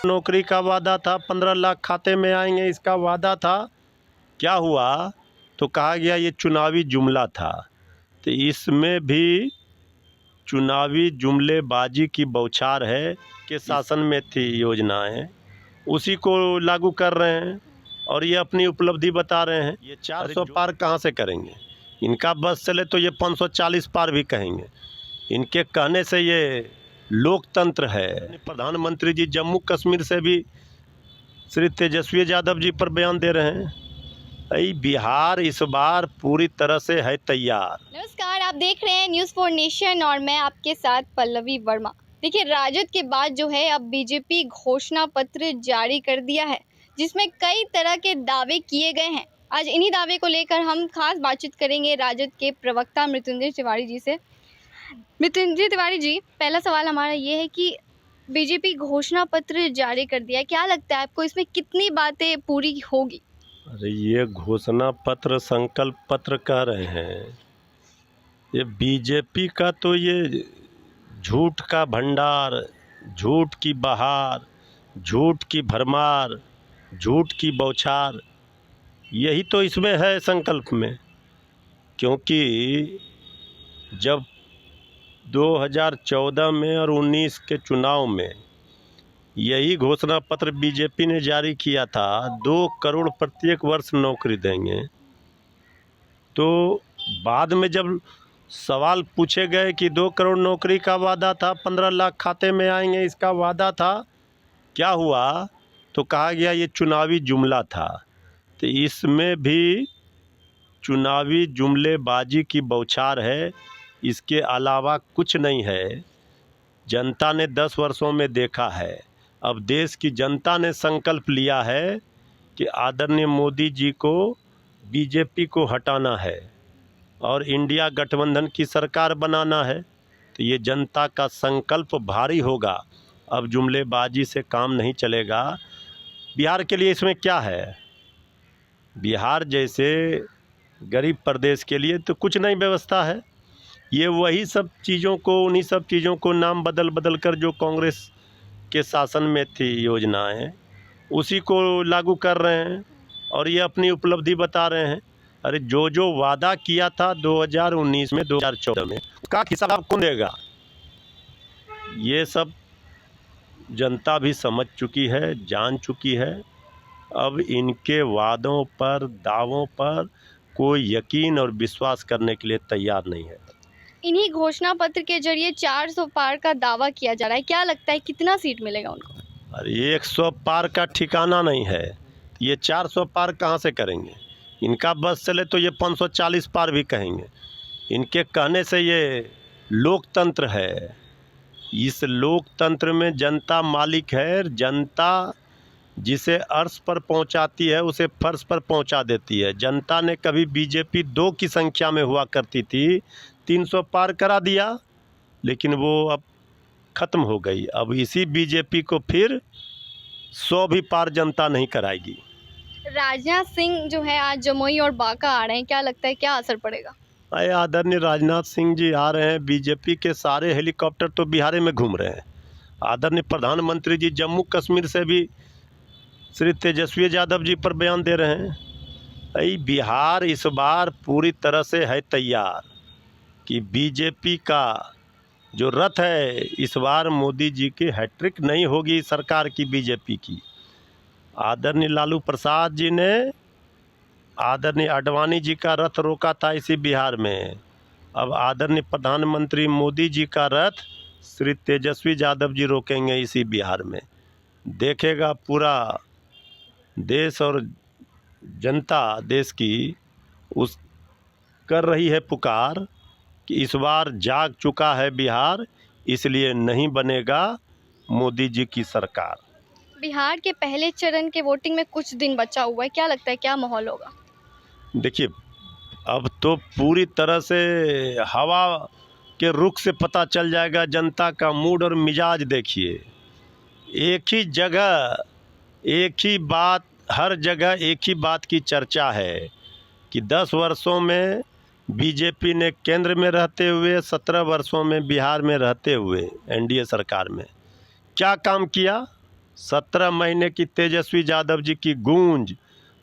नौकरी का वादा था, 15 लाख खाते में आएंगे, इसका वादा था। क्या हुआ? तो कहा गया ये चुनावी जुमला था। तो इसमें भी चुनावी जुमलेबाजी की बौछार है कि शासन में थी योजनाएं, उसी को लागू कर रहे हैं और ये अपनी उपलब्धि बता रहे हैं। ये 400 पार कहाँ से करेंगे? इनका बस चले तो ये 540 पार भी कहेंगे। इनके कहने से ये लोकतंत्र है। प्रधानमंत्री जी जम्मू कश्मीर से भी श्री तेजस्वी यादव जी पर बयान दे रहे हैं। बिहार इस बार पूरी तरह से है तैयार। नमस्कार, आप देख रहे हैं न्यूज़ फॉर नेशन और मैं आपके साथ पल्लवी वर्मा। देखिए, राजद के बाद जो है अब बीजेपी घोषणा पत्र जारी कर दिया है, जिसमें कई तरह के दावे किए गए हैं। आज इन्हीं दावे को लेकर हम खास बातचीत करेंगे राजद के प्रवक्ता मृत्युंजय तिवारी जी से। मृत्युंजय तिवारी जी, पहला सवाल हमारा ये है कि बीजेपी घोषणा पत्र जारी कर दिया है, क्या लगता है आपको इसमें कितनी बातें पूरी होगी? अरे ये घोषणा पत्र, संकल्प पत्र कह रहे हैं, ये बीजेपी का तो ये झूठ का भंडार, झूठ की बहार, झूठ की भरमार, झूठ की बौछार, यही तो इसमें है संकल्प में। क्योंकि जब 2014 में और 19 के चुनाव में यही घोषणा पत्र बीजेपी ने जारी किया था, 2 करोड़ प्रत्येक वर्ष नौकरी देंगे। तो बाद में जब सवाल पूछे गए कि 2 करोड़ नौकरी का वादा था, 15 लाख खाते में आएंगे, इसका वादा था, क्या हुआ? तो कहा गया ये चुनावी जुमला था। तो इसमें भी चुनावी जुमलेबाजी की बौछार है, इसके अलावा कुछ नहीं है। जनता ने 10 वर्षों में देखा है। अब देश की जनता ने संकल्प लिया है कि आदरणीय मोदी जी को, बीजेपी को हटाना है और इंडिया गठबंधन की सरकार बनाना है। तो ये जनता का संकल्प भारी होगा। अब जुमलेबाजी से काम नहीं चलेगा। बिहार के लिए इसमें क्या है? बिहार जैसे गरीब प्रदेश के लिए तो कुछ नहीं व्यवस्था है। ये वही सब चीज़ों को, उन्हीं सब चीज़ों को नाम बदल बदल कर जो कांग्रेस के शासन में थी योजनाएं, उसी को लागू कर रहे हैं और ये अपनी उपलब्धि बता रहे हैं। अरे जो वादा किया था 2019 में, 2014 में, उसका हिसाब कौन देगा? ये सब जनता भी समझ चुकी है, जान चुकी है। अब इनके वादों पर, दावों पर कोई यकीन और विश्वास करने के लिए तैयार नहीं है। इन्हीं घोषणा पत्र के जरिए 400 पार का दावा किया जा रहा है, क्या लगता है कितना सीट मिलेगा उनको? अरे 100 पार का ठिकाना नहीं है, ये 400 पार कहाँ से करेंगे? इनका बस चले तो ये 540 पार भी कहेंगे। इनके कहने से ये लोकतंत्र है। इस लोकतंत्र में जनता मालिक है। जनता जिसे अर्श पर पहुंचाती है उसे फर्श पर पहुंचा देती है। जनता ने कभी बीजेपी 2 की संख्या में हुआ करती थी, 300 पार करा दिया, लेकिन वो अब ख़त्म हो गई। अब इसी बीजेपी को फिर 100 भी पार जनता नहीं कराएगी। राजनाथ सिंह जो है आज जमुई और बांका आ रहे हैं, क्या लगता है क्या असर पड़ेगा? अरे आदरणीय राजनाथ सिंह जी आ रहे हैं। बीजेपी के सारे हेलीकॉप्टर तो बिहार में घूम रहे हैं। आदरणीय प्रधानमंत्री जी जम्मू कश्मीर से भी श्री तेजस्वी यादव जी पर बयान दे रहे हैं। बिहार इस बार पूरी तरह से है तैयार कि बीजेपी का जो रथ है, इस बार मोदी जी की हैट्रिक नहीं होगी सरकार की, बीजेपी की। आदरणीय लालू प्रसाद जी ने आदरणीय आडवाणी जी का रथ रोका था इसी बिहार में। अब आदरणीय प्रधानमंत्री मोदी जी का रथ श्री तेजस्वी यादव जी रोकेंगे इसी बिहार में। देखेगा पूरा देश और जनता देश की उस कर रही है पुकार कि इस बार जाग चुका है बिहार, इसलिए नहीं बनेगा मोदी जी की सरकार। बिहार के पहले चरण के वोटिंग में कुछ दिन बचा हुआ है, क्या लगता है क्या माहौल होगा? देखिए, अब तो पूरी तरह से हवा के रुख से पता चल जाएगा जनता का मूड और मिजाज। देखिए, एक ही जगह एक ही बात, हर जगह एक ही बात की चर्चा है कि 10 वर्षों में बीजेपी ने केंद्र में रहते हुए, 17 वर्षों में बिहार में रहते हुए एनडीए सरकार में क्या काम किया? 17 महीने की तेजस्वी यादव जी की गूंज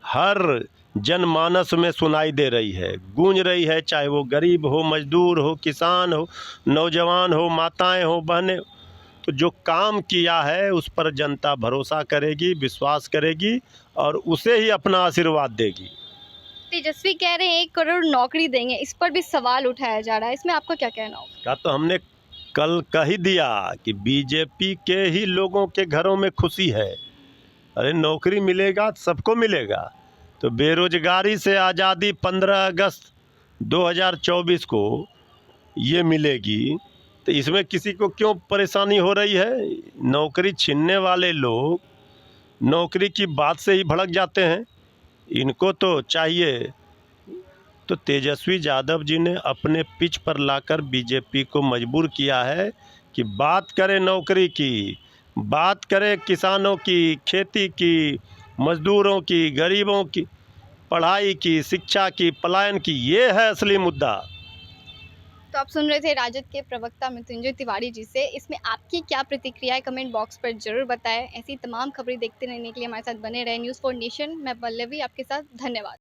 हर जनमानस में सुनाई दे रही है, गूंज रही है, चाहे वो गरीब हो, मजदूर हो, किसान हो, नौजवान हो, माताएं हो, बहनें। तो जो काम किया है उस पर जनता भरोसा करेगी, विश्वास करेगी और उसे ही अपना आशीर्वाद देगी। तेजस्वी कह रहे हैं 1 करोड़ नौकरी देंगे, इस पर भी सवाल उठाया जा रहा है, इसमें आपका क्या कहना होगा? क्या तो हमने कल कह ही दिया कि बीजेपी के ही लोगों के घरों में खुशी है। अरे नौकरी मिलेगा, सबको मिलेगा। तो बेरोजगारी से आज़ादी 15 अगस्त 2024 को ये मिलेगी, तो इसमें किसी को क्यों परेशानी हो रही है? नौकरी छीनने वाले लोग नौकरी की बात से ही भड़क जाते हैं, इनको तो चाहिए। तो तेजस्वी यादव जी ने अपने पिच पर लाकर बीजेपी को मजबूर किया है कि बात करें नौकरी की, बात करें किसानों की, खेती की, मजदूरों की, गरीबों की, पढ़ाई की, शिक्षा की, पलायन की। ये है असली मुद्दा। तो आप सुन रहे थे राजद के प्रवक्ता मृत्युंजय तिवारी जी से। इसमें आपकी क्या प्रतिक्रिया है, कमेंट बॉक्स पर जरूर बताएं। ऐसी तमाम खबरें देखते रहने के लिए हमारे साथ बने रहे न्यूज़ फॉर नेशन। मैं पल्लवी आपके साथ, धन्यवाद।